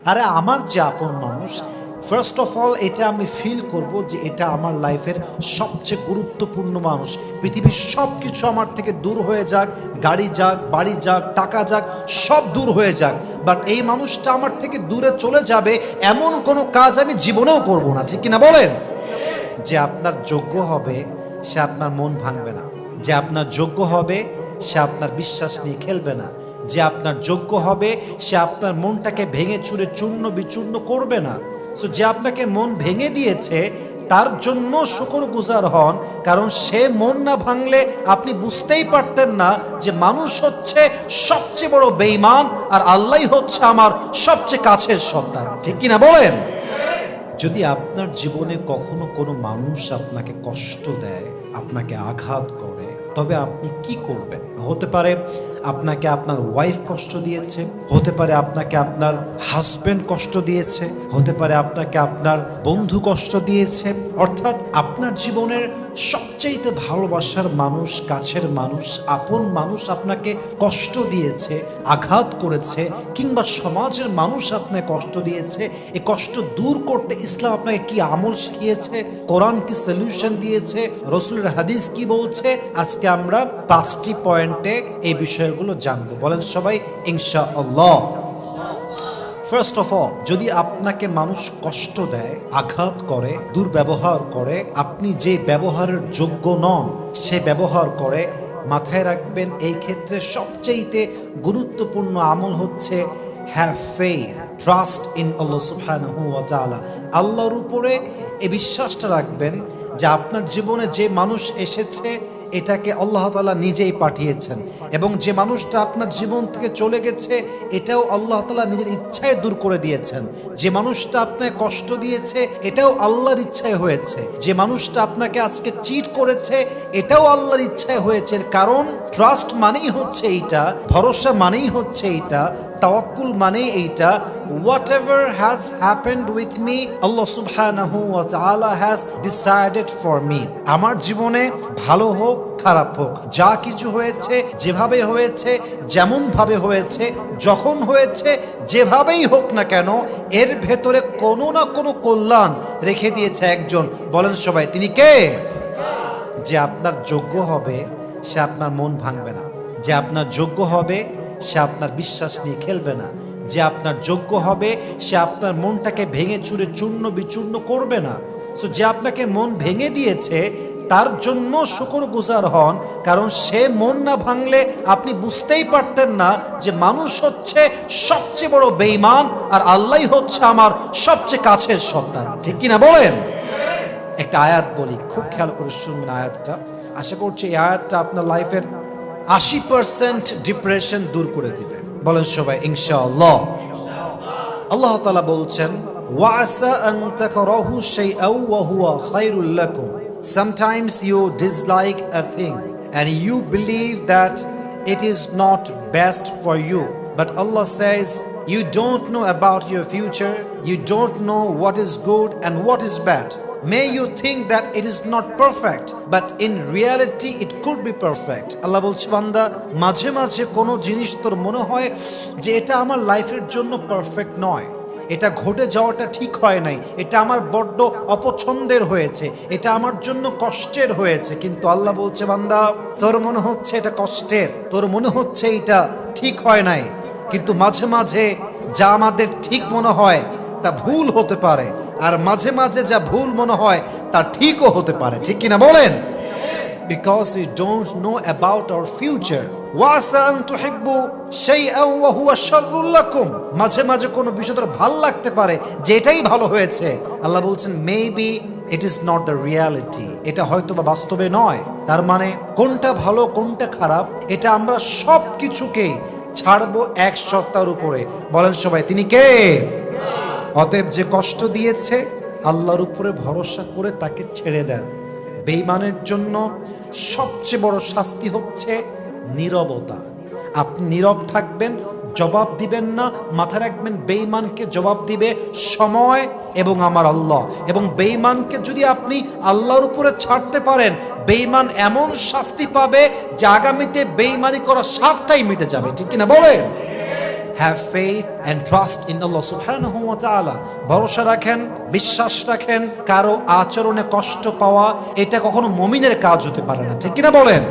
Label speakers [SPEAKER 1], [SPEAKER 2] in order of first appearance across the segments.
[SPEAKER 1] আরে আমার যে আপন মানুষ, ফার্স্ট অফ অল এটা আমি ফিল করব যে এটা আমার লাইফের সবচেয়ে গুরুত্বপূর্ণ মানুষ। পৃথিবীর সব কিছু আমার থেকে দূর হয়ে যাক, গাড়ি যাক, বাড়ি যাক, টাকা যাক, সব দূর হয়ে যাক, বাট এই মানুষটা আমার থেকে দূরে চলে যাবে এমন কোনো কাজ আমি জীবনেও করব না। ঠিক কিনা বলেন? যে আপনার যোগ্য হবে সে আপনার মন ভাঙবে না, যে আপনার যোগ্য হবে সে আপনার বিশ্বাস নিয়ে খেলবে না, যে আপনার যোগ্য হবে সে আপনার মনটাকে ভেঙে চুরে চূর্ণ বিচূর্ণ করবে না। সো যে আপনাকে মন ভেঙে দিয়েছে তার জন্য শুকরগুজার হন, কারণ সে মন না ভাঙলে আপনি বুঝতেই পারতেন না যে মানুষ হচ্ছে সবচেয়ে বড় বেঈমান আর আল্লাহই হচ্ছে আমার সবচেয়ে কাছের সন্তান। ঠিক কিনা বলেন? যদি আপনার জীবনে কখনো কোনো মানুষ আপনাকে কষ্ট দেয়, আপনাকে আঘাত করে, তবে আপনি কি করবেন? হতে পারে আপনাকে আপনার ওয়াইফ কষ্ট দিয়েছে, হতে পারে আপনাকে আপনার হাজবেন্ড কষ্ট দিয়েছে, হতে পারে আপনাকে আপনার বন্ধু কষ্ট দিয়েছে, অর্থাৎ আপনার জীবনের সবচাইতে ভালোবাসার মানুষ, কাছের মানুষ, আপন মানুষ আপনাকে কষ্ট দিয়েছে, আঘাত করেছে, কিংবা সমাজের মানুষ আপনাকে কষ্ট দিয়েছে। এই কষ্ট দূর করতে ইসলাম আপনাকে কি আমল শিখিয়েছে, কোরআন কি সলিউশন দিয়েছে, রসুলের হাদিস কি বলছে, আজকে আমরা 5টি পয়েন্টে এই বিষয়গুলো জানবো। বলেন সবাই ইনশাআল্লাহ। ফার্স্ট অফ অল, যদি আপনাকে মানুষ কষ্ট দেয়, আঘাত করে, দুর্ব্যবহার করে, আপনি যে ব্যবহারের যোগ্য নন সে ব্যবহার করে, মাথায় রাখবেন এই ক্ষেত্রে সবচেয়ে গুরুত্বপূর্ণ আমল হচ্ছে have faith, trust in Allah সুবহানাহু ওয়া তাআলা। আল্লাহর উপরে এই বিশ্বাসটা রাখবেন যে আপনার জীবনে যে মানুষ এসেছে এটাকে আল্লাহ তাআলা নিজেই পাঠিয়েছেন, এবং যে মানুষটা আপনার জীবন থেকে চলে গেছে এটাও আল্লাহ তাআলা নিজের ইচ্ছায় দূর করে দিয়েছেন। যে মানুষটা আপনাকে কষ্ট দিয়েছে এটাও আল্লাহর ইচ্ছায় হয়েছে। যে মানুষটা আপনাকে আজকে চিট করেছে এটাও আল্লাহর ইচ্ছায় হয়েছে। কারণ ট্রাস্ট মানেই হচ্ছে এইটা, ভরসা মানেই হচ্ছে এইটা, তাওয়াক্কুল মানেই এইটা, whatever has happened with me, Allah subhanahu wa ta'ala has decided for me. আমার জীবনে ভালো হোক খারাপ হোক, যা কিছু হয়েছে, যেভাবে হয়েছে, যেমন ভাবে হয়েছে, যখন হয়েছে, যেভাবেই হোক না কেন, এর ভেতরে কোনো না কোনো কল্যাণ রেখে দিয়েছে একজন। বলেন সবাই, তিনি কে? যে আপনার যোগ্য হবে সে আপনার মন ভাঙবে না, যে আপনার যোগ্য হবে সে আপনার বিশ্বাস নিয়ে খেলবে না, যে আপনার যোগ্য হবে সে আপনার মনটাকে ভেঙে চুরে চূর্ণ বিচূর্ণ করবে না। সো যে আপনাকে মন ভেঙে দিয়েছে তার জন্য শুকরগুজার হন, কারণ সে মন না ভাঙলে আপনি বুঝতেই পারতেন না যে মানুষ হচ্ছে সবচেয়ে বড় বেঈমান আর আল্লাহই হচ্ছে আমার সবচেয়ে কাছের সন্তান। ঠিক কিনা বলেন? একটা আয়াত বলি, খুব খেয়াল করে শুনবেন আয়াতটা। আশা করছি এই আয়াতটা আপনার লাইফের 80% ডিপ্রেশন দূর করে দিবে। বলেন সবাই ইনশাআল্লাহ। আল্লাহ তাআলা বলছেন, ওয়াসা আন তাকরাহু শাইআন ওয়া হুয়া খায়রুল লাকুম। Sometimes you dislike a thing and you believe that it is not best for you. But Allah says, you don't know about your future, you don't know what is good and what is bad. May you think that it is not perfect, but in reality it could be perfect. আল্লাহ বলছে, বান্দা, মাঝে মাঝে কোনো জিনিস তোর মনে হয় যে এটা আমার লাইফের জন্য পারফেক্ট নয়, এটা ঘটে যাওয়াটা ঠিক হয় নাই, এটা আমার বড্ড অপছন্দের হয়েছে, এটা আমার জন্য কষ্টের হয়েছে। কিন্তু আল্লাহ বলছে, বান্দা, তোর মনে হচ্ছে এটা কষ্টের, তোর মনে হচ্ছে এটা ঠিক হয় নাই, কিন্তু মাঝে মাঝে যা আমাদের ঠিক মনে হয় তা ভুল হতে পারে, আর মাঝে মাঝে যা ভুল মনে হয় তা ঠিকও হতে পারে। ঠিক কিনা বলেন? Because we don't know about our future. ওয়াসা আন তুহিব্বু শাইআন ওয়া হুয়া শাররুল লাকুম। মাঝে মাঝে কোনো বিষয় তোর ভালো লাগতে পারে যে এটাই ভালো হয়েছে। আল্লাহ বলছেন, maybe it is not the reality, এটা হয়তো বা বাস্তবে নয়। তার মানে কোনটা ভালো কোনটা খারাপ এটা আমরা সব কিছুকে ছাড়বো এক সত্তার উপরে। বলেন সবাই, তিনি কে? অতএব যে কষ্ট দিয়েছে আল্লাহর উপরে ভরসা করে তাকে ছেড়ে দেন। বেঈমানের জন্য সবচেয়ে বড় শাস্তি হচ্ছে নীরবতা। আপনি নীরব থাকবেন, জবাব দিবেন না। মাথা রাখবেন, বেঈমানকে জবাব দিবে সময় এবং আমার আল্লাহ। এবং বেঈমানকে যদি আপনি আল্লাহর উপরে ছাড়তে পারেন, বেঈমান এমন শাস্তি পাবে যে আগামীতে বেঈমানি করা স্বাদটাই মিটে যাবে। ঠিক কিনা বলেন? Have faith and trust in Allah সুবহানাহু ওয়া তাআলা। ভরসা রাখেন, বিশ্বাস রাখেন। কারো আচরণে কষ্ট পাওয়া এটা কখনো মুমিনের কাজ হতে পারে না, ঠিক কিনা বলেন?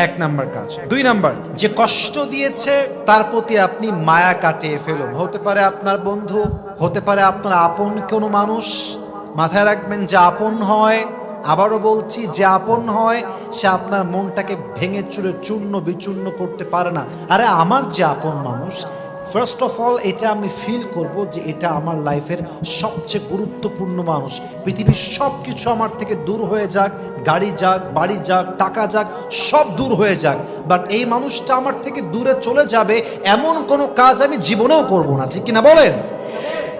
[SPEAKER 1] এক নাম্বার কাজ। দুই নাম্বার, যে কষ্ট দিয়েছে তার প্রতি আপনি মায়া কাটিয়ে ফেলুন। হতে পারে আপনার বন্ধু, হতে পারে আপনার আপন কোনো মানুষ। মাথায় রাখবেন, যে আপন হয়, আবারও বলছি, যে আপন হয় সে আপনার মনটাকে ভেঙে চুরে চূর্ণ বিচূর্ণ করতে পারে না। আরে আমার যে আপন মানুষ, ফার্স্ট অফ অল এটা আমি ফিল করব যে এটা আমার লাইফের সবচেয়ে গুরুত্বপূর্ণ মানুষ। পৃথিবীর সব কিছু আমার থেকে দূর হয়ে যাক, গাড়ি যাক, বাড়ি যাক, টাকা যাক, সব দূর হয়ে যাক, বাট এই মানুষটা আমার থেকে দূরে চলে যাবে এমন কোনো কাজ আমি জীবনেও করব না, ঠিক কিনা বলেন?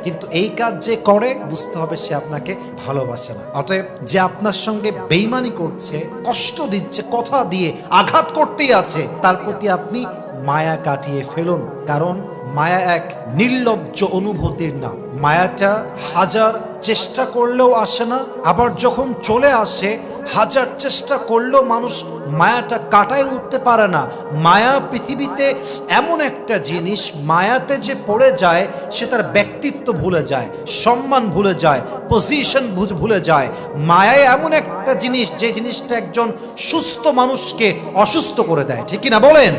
[SPEAKER 1] কিন্তু এই কাজ যে করে, বুঝতে হবে সে আপনাকে ভালোবাসে না। অতএব যে আপনার সঙ্গে বেইমানি করছে, কষ্ট দিচ্ছে, কথা দিয়ে আঘাত করতেই আছে, তার প্রতি আপনি মায়া কাটিয়ে ফেলুন। কারণ মায়া এক নির্লজ্জ অনুভূতির নাম। মায়াটা হাজার চেষ্টা করলেও আসে না, আবার যখন চলে আসে হাজার চেষ্টা করলেও মানুষ মায়াটা কাটায় উঠতে পারে না। মায়া পৃথিবীতে এমন একটা জিনিস, মায়াতে যে পড়ে যায় সে তার ব্যক্তিত্ব ভুলে যায়, সম্মান ভুলে যায়, পজিশন ভুলে যায়। মায়ায় এমন একটা জিনিস, যে জিনিসটা একজন সুস্থ মানুষকে অসুস্থ করে দেয়, ঠিক কিনা বলেন?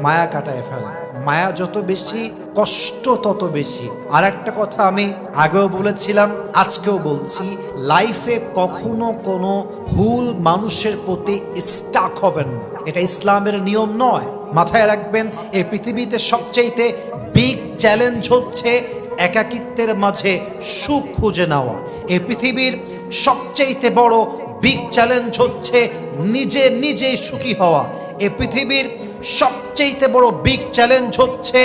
[SPEAKER 1] মায়া কাটায় ফেলা। মায়া যত বেশি, কষ্ট তত বেশি। আর একটা কথা আমি আগেও বলেছিলাম, আজকেও বলছি, লাইফে কখনো কোনো ভুল মানুষের প্রতি স্টাক হবেন না। এটা ইসলামের নিয়ম নয়। মাথায় রাখবেন, এই পৃথিবীতে সবচাইতে বিগ চ্যালেঞ্জ হচ্ছে একাকিত্বের মাঝে সুখ খুঁজে নেওয়া। এই পৃথিবীর সবচাইতে বড় বিগ চ্যালেঞ্জ হচ্ছে নিজেই সুখী হওয়া। এই পৃথিবীর সবচেয়ে বড় বিগ চ্যালেঞ্জ হচ্ছে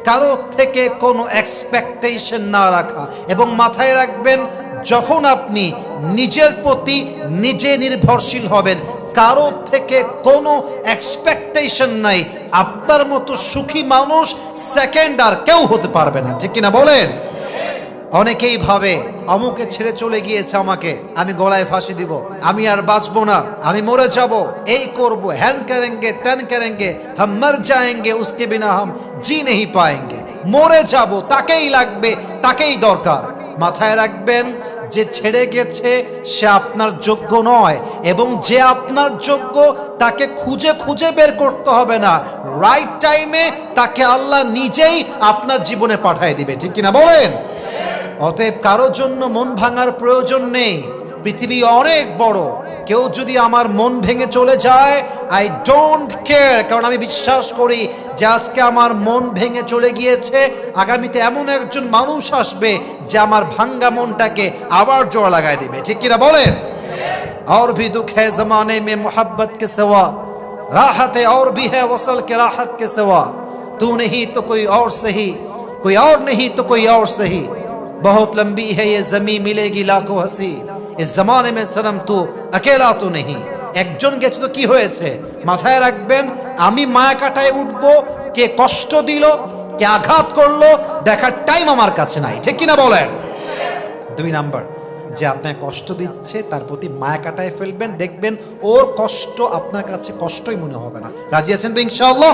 [SPEAKER 1] কারো থেকে কোনো এক্সপেকটেশন না রাখা। এবং মাথায় রাখবেন, যখন আপনি নিজের প্রতি নিজে নির্ভরশীল হবেন, কারো থেকে কোনো এক্সপেকটেশন নাই, আপনার মতো সুখী মানুষ সেকেন্ড আর কেউ হতে পারবে না, ঠিক কিনা বলেন? অনেকেই ভাবে অমুকে ছেড়ে চলে গিয়েছে আমাকে, আমি গলায় ফাঁসি দিব, আমি আর বাঁচবো না, আমি মরে যাব, এই করব, হ্যান করেঙ্গে ত্যান করেঙ্গে, হাম মর যায়েঙ্গে উসকে বিনা হাম জি নেহি পায়েঙ্গে। মরে যাব, তাকেই লাগবে, তাকেই দরকার। মাথায় রাখবেন, যে ছেড়ে গেছে সে আপনার যোগ্য নয়, এবং যে আপনার যোগ্য তাকে খুঁজে খুঁজে বের করতে হবে না। রাইট টাইমে তাকে আল্লাহ নিজেই আপনার জীবনে পাঠিয়ে দিবে, ঠিক কিনা বলেন? অতএব কারোর জন্য মন ভাঙার প্রয়োজন নেই। পৃথিবী অনেক বড়। কেউ যদি আমার মন ভেঙে চলে যায়, আই ডোন্ট কেয়ার। কারণ আমি বিশ্বাস করি যে আজকে আমার মন ভেঙে চলে গিয়েছে, আগামীতে এমন একজন মানুষ আসবে যে আমার ভাঙ্গা মনটাকে আবার জোড়া লাগাই দিবে, ঠিক কিনা বলেন? और भी दुख है जमाने में मोहब्बत के सिवा, राहत और भी है वसल के राहत के सिवा, तू नहीं तो कोई और सही, कोई और नहीं तो कोई और सही, बहुत लंबी है ये जमीन मिलेगी लाखों हंसी, इस जमाने में सनम तू अकेला तो नहीं। একজন গেছে তো কি হয়েছে? মাথায় রাখবেন, আমি মায়া কাটায় উঠবো, কে কষ্ট দিল, কে আঘাত করলো, দেখার টাইম আমার কাছে নাই, ঠিক কিনা বলেন? দুই নাম্বার, যে আপনাকে কষ্ট দিচ্ছে তার প্রতি মায়া কাটায় ফেলবেন, দেখবেন ওর কষ্ট আপনার কাছে কষ্টই মনে হবে না। রাজি আছেন তো ইনশাআল্লাহ?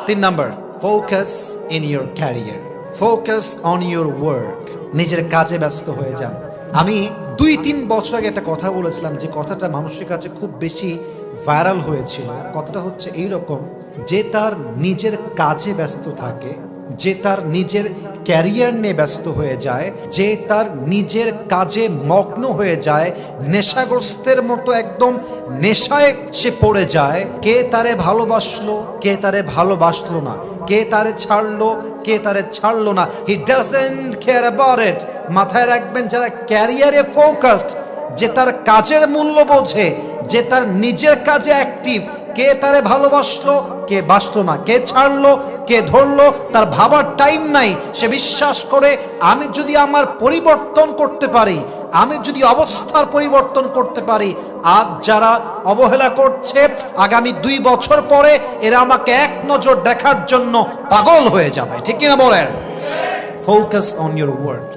[SPEAKER 1] তিন number, focus in your career, focus on your work. নিজের কাজে ব্যস্ত হয়ে যান। আমি 2-3 বছর আগে একটা কথা বলেছিলাম, যে কথাটা মানুষের কাছে খুব বেশি ভাইরাল হয়েছিল। কথাটা হচ্ছে এইরকম, যে তার নিজের কাজে ব্যস্ত থাকে, যে তার নিজের ক্যারিয়ার নিয়ে ব্যস্ত হয়ে যায়, যে তার নিজের কাজে মগ্ন হয়ে যায়, নেশাগ্রস্তের মতো একদম নেশায় সে পড়ে যায়, কে তারে ভালোবাসলো, কে তারে ভালোবাসলো না, কে তারে ছাড়লো, কে তারে ছাড়লো না, he doesn't care about it. মাথায় রাখবেন, যারা ক্যারিয়ারে ফোকাসড, যে তার কাজের মূল্য বোঝে, যে তার নিজের কাজে অ্যাক্টিভ, কে তারে ভালোবাসলো, কে বাসলো না, কে ছাড়লো, কে ধরলো, তার ভাবার টাইম নাই। সে বিশ্বাস করে, আমি যদি আমার পরিবর্তন করতে পারি, আমি যদি অবস্থার পরিবর্তন করতে পারি, আজ যারা অবহেলা করছে, আগামী 2 বছর পরে এরা আমাকে এক নজর দেখার জন্য পাগল হয়ে যাবে, ঠিক কিনা বলেন? ফোকাস অন ইউর ওয়ার্ক,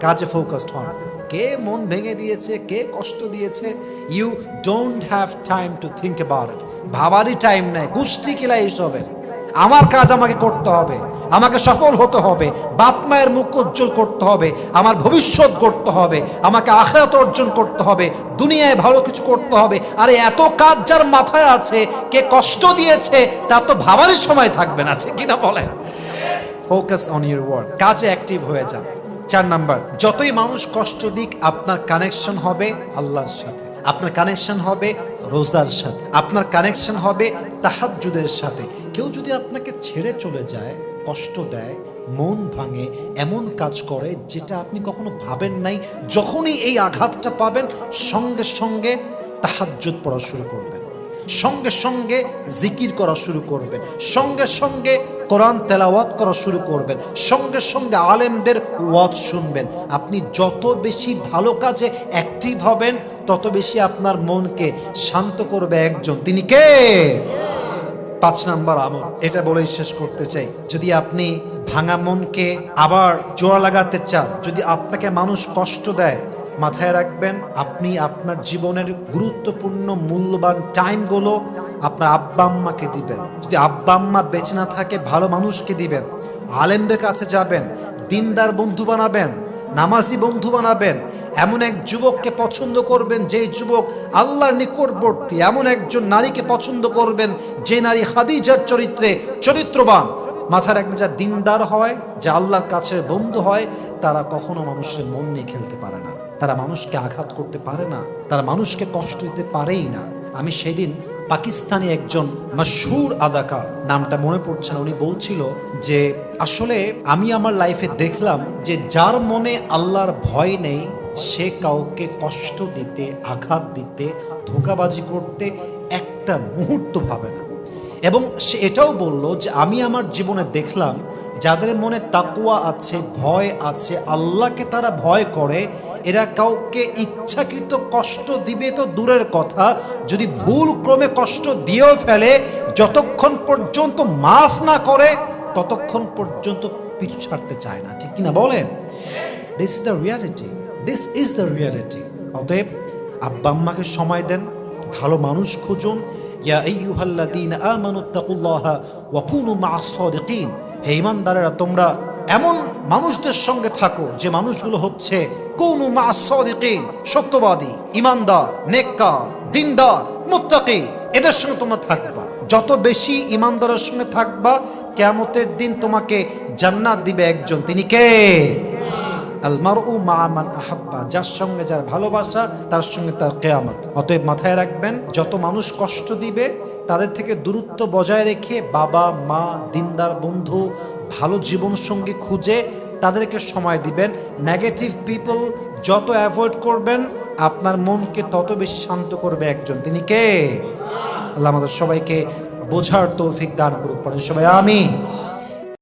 [SPEAKER 1] কাজে ফোকাসড হন। কে মন ভেঙে দিয়েছে, কে কষ্ট দিয়েছে, you don't have time to think about it. ভাবারই টাইম নাই, গোষ্ঠী কিলা এইসবের। আমার কাজ আমাকে করতে হবে, আমাকে সফল হতে হবে, বাপ মায়ের মুখ উজ্জ্বল করতে হবে, আমার ভবিষ্যৎ করতে হবে, আমাকে আখিরাত অর্জন করতে হবে, দুনিয়ায় ভালো কিছু করতে হবে। আরে এত কাজ যার মাথায় আছে, কে কষ্ট দিয়েছে তার তো ভাবারই সময় থাকবে না, ঠিক কিনা বলেন? ফোকাস অন ইউর ওয়ার্ক, কাজে অ্যাক্টিভ হয়ে যান। 4 নাম্বার, যতই মানুষ কষ্ট দিক আপনার কানেকশন হবে আল্লাহর সাথে, আপনার কানেকশন হবে রোজার সাথে, আপনার কানেকশন হবে তাহাজ্জুদের সাথে। কেউ যদি আপনাকে ছেড়ে চলে যায়, কষ্ট দেয়, মন ভাঙে, এমন কাজ করে যেটা আপনি কখনো ভাবেন নাই, যখনই এই আঘাতটা পাবেন সঙ্গে সঙ্গে তাহাজ্জুদ পড়া শুরু করবেন, সঙ্গে সঙ্গে জিকির করা শুরু করবেন, সঙ্গে সঙ্গে কোরআন তেলাওয়াত করা শুরু করবেন, সঙ্গে সঙ্গে আলেমদের ওয়াজ শুনবেন। আপনি যত বেশি ভালো কাজে অ্যাক্টিভ হবেন তত বেশি আপনার মনকে শান্ত করবে একজন, তিনি কে? 5 নাম্বার আমল, এটা বলেই শেষ করতে চাই। যদি আপনি ভাঙা মনকে আবার জোড়া লাগাতে চান, যদি আপনাকে মানুষ কষ্ট দেয়, মাথায় রাখবেন আপনি আপনার জীবনের গুরুত্বপূর্ণ মূল্যবান টাইমগুলো আপনার আব্বা আম্মাকে দিবেন। যদি আব্বা আম্মা বেঁচে না থাকে, ভালো মানুষকে দিবেন, আলেমদের কাছে যাবেন, দিনদার বন্ধু বানাবেন, নামাজি বন্ধু বানাবেন। এমন এক যুবককে পছন্দ করবেন যে যুবক আল্লাহর নিকটবর্তী, এমন একজন নারীকে পছন্দ করবেন যে নারী খাদিজার চরিত্রে চরিত্রবান। মাথায় রাখবেন, যা দিনদার হয়, যা আল্লাহর কাছে বন্ধু হয়, তারা কখনো মানুষের মন নিয়ে খেলতে পারে না, তারা মানুষকে আঘাত করতে পারে না, তারা মানুষকে কষ্ট দিতে পারেই না। আমি সেদিন পাকিস্তানি একজন মশহুর আদাকার, নামটা মনে পড়ছে না, উনি বলছিল যে আসলে আমি আমার লাইফে দেখলাম যে যার মনে আল্লাহর ভয় নেই সে কাউকে কষ্ট দিতে, আঘাত দিতে, ধোঁকাবাজি করতে একটা মুহূর্ত ভাবে না। এবং সে এটাও বলল যে আমি আমার জীবনে দেখলাম যাদের মনে তাকওয়া আছে, ভয় আছে, আল্লাহকে তারা ভয় করে, এরা কাউকে ইচ্ছাকৃত কষ্ট দিবে তো দূরের কথা, যদি ভুল ক্রমে কষ্ট দিয়েও ফেলে, যতক্ষণ পর্যন্ত মাফ না করে ততক্ষণ পর্যন্ত পিছু ছাড়তে চায় না, ঠিক কিনা বলেন? This is the reality, this is the reality. অতএব আব্বা আম্মাকে সময় দেন, ভালো মানুষ খুঁজুন। ইয়া আইয়ুহাল্লাযীনা আমানুত্তাকুল্লাহা ওয়া কুনু মা'আস সাদিকিন, হে ঈমানদারেরা তোমরা এমন মানুষদের সঙ্গে থাকো যে মানুষগুলো হচ্ছে কুনু মা'আস সাদিকিন, সত্যবাদী, ঈমানদার, নেককার, দিনদার, মুত্তাকি, এদের সঙ্গে তোমরা থাকবা। যত বেশি ঈমানদারের সঙ্গে থাকবা, কিয়ামতের দিন তোমাকে জান্নাত দিবে একজন, তিনি কে? আল মারউ মা মান আহাব্বা, যার সঙ্গে যার ভালোবাসা তার সঙ্গে তার কিয়ামত। অতএব মাথায় রাখবেন, যত মানুষ কষ্ট দিবে তাদের থেকে দূরত্ব বজায় রেখে বাবা মা, দিনদার বন্ধু, ভালো জীবনসঙ্গী খুঁজে তাদেরকে সময় দিবেন। নেগেটিভ পিপল যত অ্যাভয়েড করবেন আপনার মনকে তত বেশি শান্ত করবে একজন, তিনি কে? আল্লাহ আমাদের সবাইকে বোঝার তৌফিক দান করুক, পড়েন সবাই আমিন।